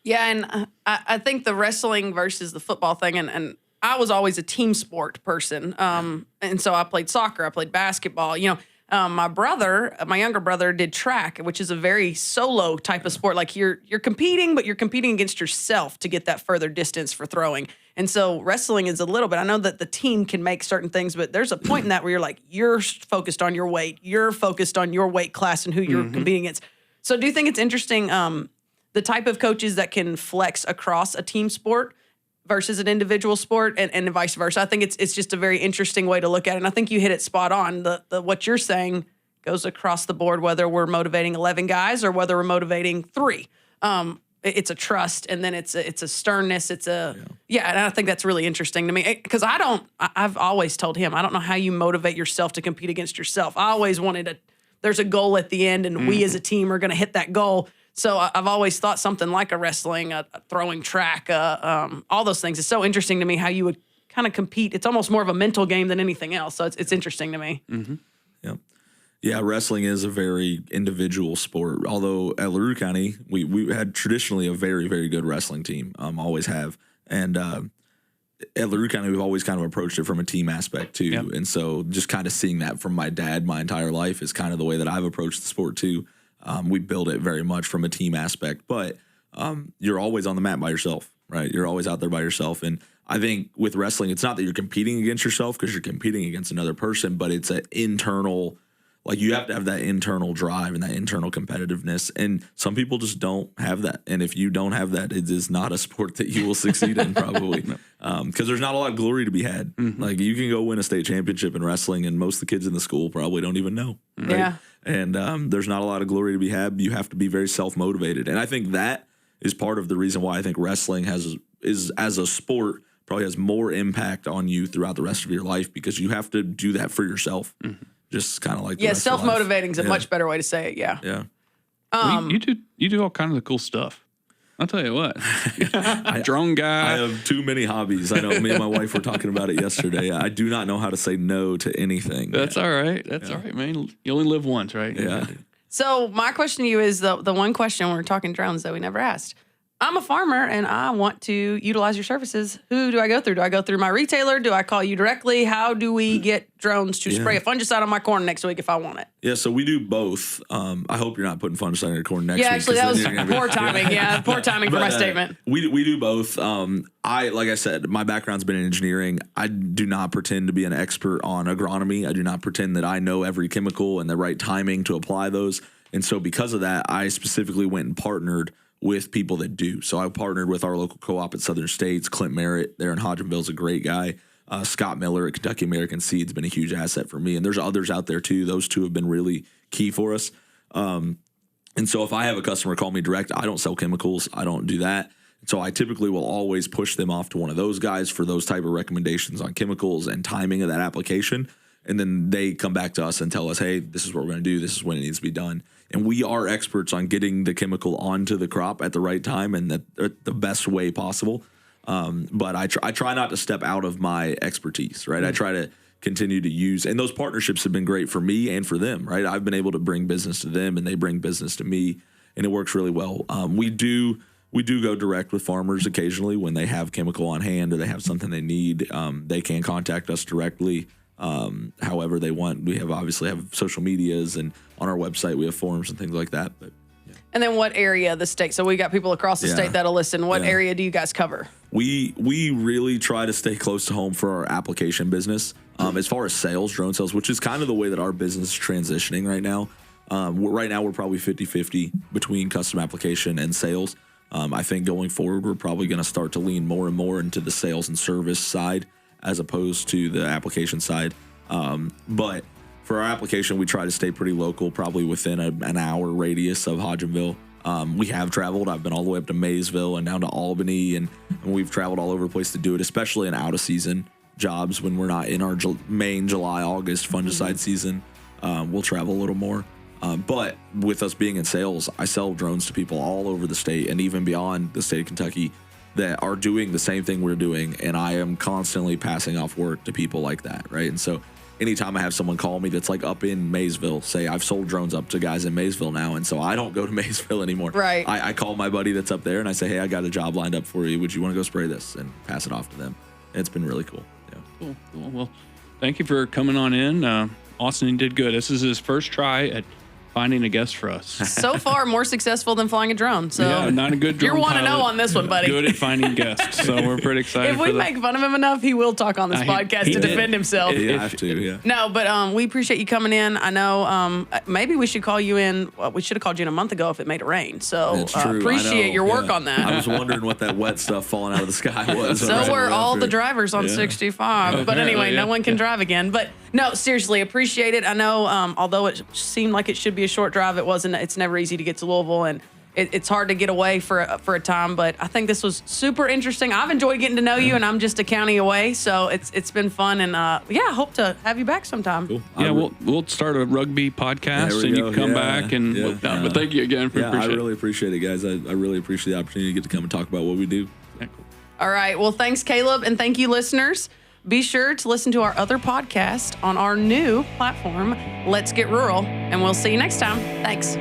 Yeah, and I think the wrestling versus the football thing, and I was always a team sport person, and so I played soccer, I played basketball. You know, my younger brother did track, which is a very solo type of sport. Like you're competing, but you're competing against yourself to get that further distance for throwing. And so wrestling is a little bit. I know that the team can make certain things, but there's a point in that where you're like you're focused on your weight, you're focused on your weight class and who you're competing against. So do you think it's interesting? The type of coaches that can flex across a team sport versus an individual sport and vice versa. I think it's just a very interesting way to look at it. And I think you hit it spot on. The what you're saying goes across the board, whether we're motivating 11 guys or whether we're motivating 3. It's a trust, and then it's a sternness. It's and I think that's really interesting to me because I've always told him, I don't know how you motivate yourself to compete against yourself. I always wanted there's a goal at the end, and we as a team are going to hit that goal. So I've always thought something like a wrestling, a throwing track, all those things. It's so interesting to me how you would kind of compete. It's almost more of a mental game than anything else. So it's interesting to me. Mm-hmm. Yeah. Yeah, wrestling is a very individual sport. Although at LaRue County, we had traditionally a very, very good wrestling team, always have. And at LaRue County, we've always kind of approached it from a team aspect too. Yep. And so just kind of seeing that from my dad my entire life is kind of the way that I've approached the sport too. We build it very much from a team aspect, but you're always on the mat by yourself, right? You're always out there by yourself. And I think with wrestling, it's not that you're competing against yourself because you're competing against another person, but it's an internal, like you have to have that internal drive and that internal competitiveness. And some people just don't have that. And if you don't have that, it is not a sport that you will succeed in probably. Because there's not a lot of glory to be had. Mm-hmm. Like you can go win a state championship in wrestling and most of the kids in the school probably don't even know. Right? Yeah. And there's not a lot of glory to be had. You have to be very self-motivated. And I think that is part of the reason why I think wrestling is as a sport probably has more impact on you throughout the rest of your life because you have to do that for yourself. Mm-hmm. Just kind of like self-motivating is a much better way to say it. Yeah. Yeah. You do all kinds of cool stuff. I'll tell you what, drone guy. I have too many hobbies. I know me and my wife were talking about it yesterday. I do not know how to say no to anything. That's all right. That's all right, man. You only live once, right? Yeah. So my question to you is the one question when we're talking drones that we never asked. I'm a farmer and I want to utilize your services. Who do I go through? Do I go through my retailer? Do I call you directly? How do we get drones to spray a fungicide on my corn next week if I want it? Yeah, so we do both. I hope you're not putting fungicide on your corn next week. Yeah, actually, that was poor timing. Yeah, poor timing for my statement. We do both. Like I said, my background's been in engineering. I do not pretend to be an expert on agronomy. I do not pretend that I know every chemical and the right timing to apply those. And so because of that, I specifically went and partnered with people that do. So I partnered with our local co-op at Southern States. Clint Merritt there in Hodgenville is a great guy. Scott Miller at Kentucky American Seeds been a huge asset for me. And there's others out there too. Those two have been really key for us. And so if I have a customer call me direct, I don't sell chemicals. I don't do that. So I typically will always push them off to one of those guys for those type of recommendations on chemicals and timing of that application. And then they come back to us and tell us, hey, this is what we're going to do. This is when it needs to be done. And we are experts on getting the chemical onto the crop at the right time and the best way possible. But I try not to step out of my expertise, right? Mm-hmm. I try to continue to use, and those partnerships have been great for me and for them, right? I've been able to bring business to them and they bring business to me, and it works really well. We do go direct with farmers occasionally when they have chemical on hand or they have something they need. They can contact us directly. However they want. We obviously have social medias, and on our website we have forums and things like that. But and then what area of the state? So we got people across the state that'll listen. What area do you guys cover? We really try to stay close to home for our application business. As far as sales, drone sales, which is kind of the way that our business is transitioning right now. Right now we're probably 50-50 between custom application and sales. I think going forward we're probably going to start to lean more and more into the sales and service side as opposed to the application side. But for our application, we try to stay pretty local, probably within an hour radius of Hodgenville. We have traveled. I've been all the way up to Maysville and down to Albany, and we've traveled all over the place to do it, especially in out-of-season jobs when we're not in our main July, August fungicide season. We'll travel a little more. But with us being in sales, I sell drones to people all over the state and even beyond the state of Kentucky that are doing the same thing we're doing, and I am constantly passing off work to people like that, right? And so anytime I have someone call me that's like up in Maysville, say I've sold drones up to guys in Maysville now, and so I don't go to Maysville anymore. Right. I call my buddy that's up there and I say, hey, I got a job lined up for you. Would you want to go spray this? And pass it off to them. And it's been really cool. Yeah. Cool. Well, thank you for coming on in. Austin did good. This is his first try at finding a guest for us. So far, more successful than flying a drone. So Yeah, not a good drone You're 1-0 pilot, on this one, buddy. Good at finding guests, so we're pretty excited. If we make fun of him enough, he will talk on this podcast he to did. defend himself. Yeah, I have to. Yeah. No, but we appreciate you coming in. I know maybe we should call you in. Well, we should have called you in a month ago if it made it rain. So It's true. I appreciate know, your work yeah. on that. I was wondering what that wet stuff falling out of the sky was. So were all the drivers on 65. But anyway, no one can drive again. But no, seriously, appreciate it. I know, although it seemed like it should be a short drive, it wasn't. It's never easy to get to Louisville, and it's hard to get away for a time. But I think this was super interesting. I've enjoyed getting to know you, and I'm just a county away, so it's been fun. And I hope to have you back sometime. Cool. Yeah, we'll start a rugby podcast, and you can come back. And but thank you again for I really appreciate it, guys. I really appreciate the opportunity to get to come and talk about what we do. All right. Well, thanks, Caleb, and thank you, listeners. Be sure to listen to our other podcast on our new platform, Let's Get Rural, and we'll see you next time. Thanks.